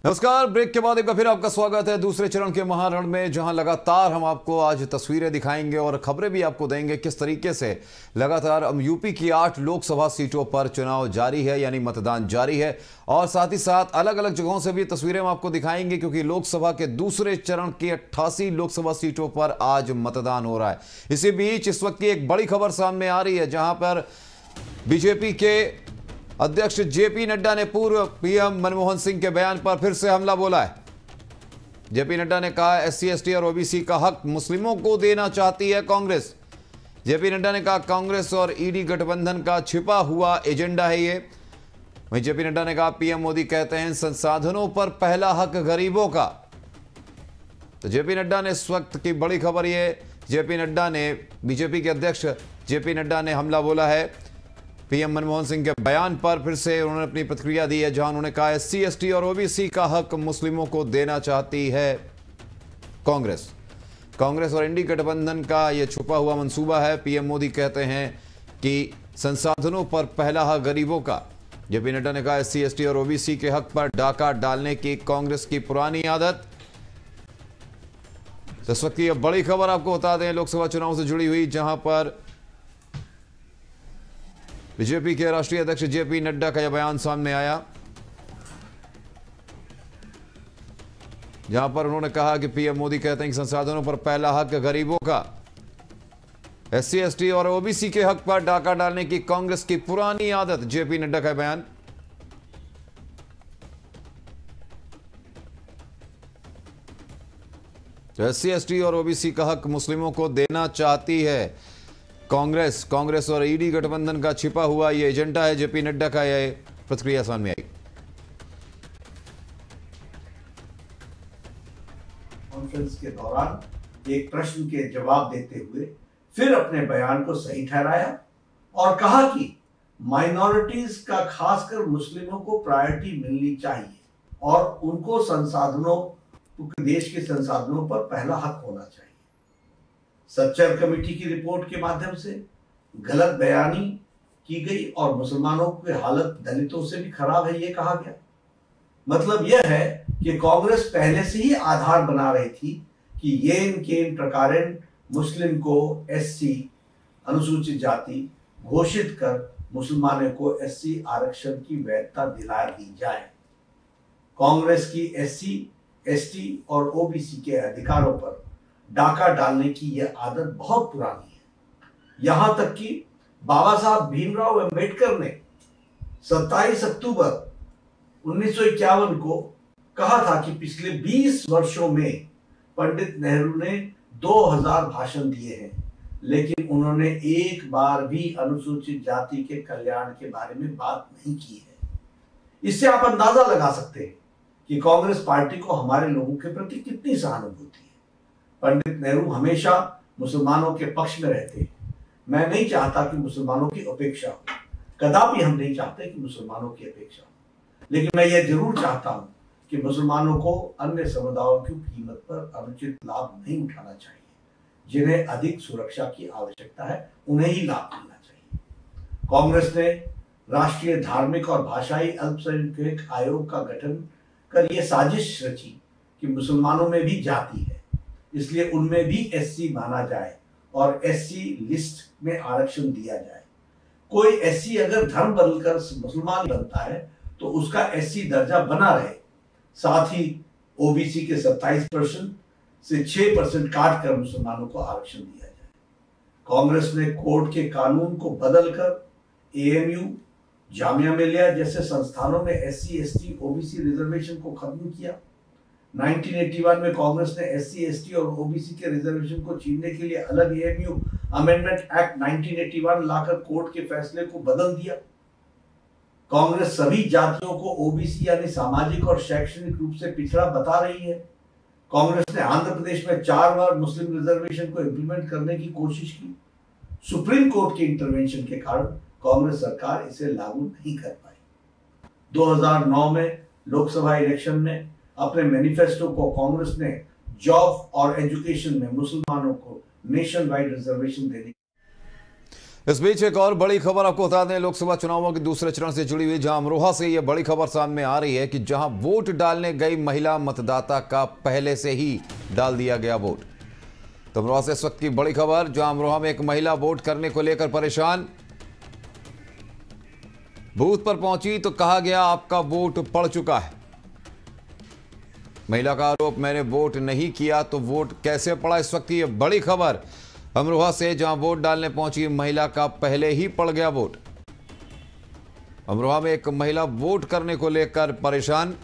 नमस्कार। ब्रेक के बाद एक बार फिर आपका स्वागत है दूसरे चरण के महारण में, जहां लगातार हम आपको आज तस्वीरें दिखाएंगे और खबरें भी आपको देंगे किस तरीके से लगातार हम यूपी की 8 लोकसभा सीटों पर चुनाव जारी है, यानी मतदान जारी है। और साथ ही साथ अलग अलग जगहों से भी तस्वीरें हम आपको दिखाएंगे, क्योंकि लोकसभा के दूसरे चरण की 88 लोकसभा सीटों पर आज मतदान हो रहा है। इसी बीच इस वक्त की एक बड़ी खबर सामने आ रही है, जहां पर बीजेपी के अध्यक्ष जेपी नड्डा ने पूर्व पीएम मनमोहन सिंह के बयान पर फिर से हमला बोला है। जेपी नड्डा ने कहा एससी एसटी और ओबीसी का हक मुस्लिमों को देना चाहती है कांग्रेस। जेपी नड्डा ने कहा कांग्रेस और ईडी गठबंधन का छिपा हुआ एजेंडा है ये। वहीं जेपी नड्डा ने कहा पीएम मोदी कहते हैं संसाधनों पर पहला हक गरीबों का। तो जेपी नड्डा ने इस वक्त की बड़ी खबर ये, जेपी नड्डा ने, बीजेपी के अध्यक्ष जेपी नड्डा ने हमला बोला है पीएम मनमोहन सिंह के बयान पर। फिर से उन्होंने अपनी प्रतिक्रिया दी है, जहां उन्होंने कहा एससी एसटी और ओबीसी का हक मुस्लिमों को देना चाहती है कांग्रेस। कांग्रेस और इंडी गठबंधन का यह छुपा हुआ मंसूबा है। पीएम मोदी कहते हैं कि संसाधनों पर पहला हक गरीबों का। जेपी नड्डा ने कहा एससी एसटी और ओबीसी के हक पर डाका डालने की कांग्रेस की पुरानी आदत। इस वक्त की यह बड़ी खबर आपको बता दें लोकसभा चुनाव से जुड़ी हुई, जहां पर बीजेपी के राष्ट्रीय अध्यक्ष जेपी नड्डा का यह बयान सामने आया, जहां पर उन्होंने कहा कि पीएम मोदी कहते हैं कि संसाधनों पर पहला हक गरीबों का। एससी एसटी और ओबीसी के हक पर डाका डालने की कांग्रेस की पुरानी आदत, जेपी नड्डा का बयान। एससी एसटी और ओबीसी का हक मुस्लिमों को देना चाहती है कांग्रेस। कांग्रेस और ईडी गठबंधन का छिपा हुआ यह एजेंडा है। जेपी नड्डा का यह प्रतिक्रिया सामने आई। कॉन्फ्रेंस के दौरान एक प्रश्न के जवाब देते हुए फिर अपने बयान को सही ठहराया और कहा कि माइनॉरिटीज का, खासकर मुस्लिमों को प्रायोरिटी मिलनी चाहिए और उनको संसाधनों, देश के संसाधनों पर पहला हक होना चाहिए। सच्चर कमेटी की रिपोर्ट के माध्यम से गलत बयानी की गई और मुसलमानों की हालत दलितों से भी खराब है, यह कहा गया। मतलब यह है कि कांग्रेस पहले से ही आधार बना रही थी कि येन केन प्रकारेण मुस्लिम को एससी अनुसूचित जाति घोषित कर मुसलमानों को एससी आरक्षण की वैधता दिला दी जाए। कांग्रेस की एससी एसटी और ओबीसी के अधिकारों पर डाका डालने की यह आदत बहुत पुरानी है। यहां तक कि बाबा साहब भीमराव अंबेडकर ने 27 अक्टूबर 1951 को कहा था कि पिछले 20 वर्षों में पंडित नेहरू ने 2000 भाषण दिए हैं, लेकिन उन्होंने एक बार भी अनुसूचित जाति के कल्याण के बारे में बात नहीं की है। इससे आप अंदाजा लगा सकते हैं कि कांग्रेस पार्टी को हमारे लोगों के प्रति कितनी सहानुभूति है। पंडित नेहरू हमेशा मुसलमानों के पक्ष में रहते हैं। मैं नहीं चाहता कि मुसलमानों की उपेक्षा हो, कदापि हम नहीं चाहते कि मुसलमानों की अपेक्षा हो, लेकिन मैं यह जरूर चाहता हूं कि मुसलमानों को अन्य समुदायों की कीमत पर अनुचित लाभ नहीं उठाना चाहिए। जिन्हें अधिक सुरक्षा की आवश्यकता है उन्हें ही लाभ मिलना चाहिए। कांग्रेस ने राष्ट्रीय धार्मिक और भाषाई अल्पसंख्यक आयोग का गठन कर यह साजिश रची कि मुसलमानों में भी जाति है, इसलिए उनमें भी एससी माना जाए और एससी लिस्ट में आरक्षण दिया जाए। कोई एससी अगर धर्म बदलकर मुसलमान बनता है तो उसका एससी दर्जा बना रहे। साथ ही ओबीसी के 27% से 6% काट कर मुसलमानों को आरक्षण दिया जाए। कांग्रेस ने कोर्ट के कानून को बदलकर एएमयू, जामिया मिलिया जैसे संस्थानों में एससी एसटी ओबीसी रिजर्वेशन को खत्म किया। 1981 में कांग्रेस ने एससी एसटी और ओबीसी के रिजर्वेशन को छीनने के लिए अलग एएमयू अमेंडमेंट एक्ट 1981 लाकर कोर्ट के फैसले को बदल दिया। कांग्रेस सभी जातियों को ओबीसी यानी सामाजिक और शैक्षणिक रूप से पिछड़ा बता रही है। कांग्रेस ने आंध्र प्रदेश में 4 बार मुस्लिम रिजर्वेशन को इंप्लीमेंट करने की कोशिश की। सुप्रीम कोर्ट के इंटरवेंशन के कारण कांग्रेस सरकार इसे लागू नहीं कर पाई। 2009 में लोकसभा इलेक्शन में अपने मैनिफेस्टो को कांग्रेस ने जॉब और एजुकेशन में मुसलमानों को नेशन वाइड रिजर्वेशन देने। इस बीच एक और बड़ी खबर आपको बता दें, लोकसभा चुनावों के दूसरे चरण से जुड़ी हुई, जहां अमरोहा से यह बड़ी खबर सामने आ रही है कि जहां वोट डालने गई महिला मतदाता का पहले से ही डाल दिया गया वोट। तो अमरोहा से इस वक्त की बड़ी खबर, जहां अमरोहा में एक महिला वोट करने को लेकर परेशान, बूथ पर पहुंची तो कहा गया आपका वोट पड़ चुका है। महिला का आरोप, मैंने वोट नहीं किया तो वोट कैसे पड़ा। इस वक्त की यह बड़ी खबर अमरोहा से, जहां वोट डालने पहुंची महिला का पहले ही पड़ गया वोट। अमरोहा में एक महिला वोट करने को लेकर परेशान।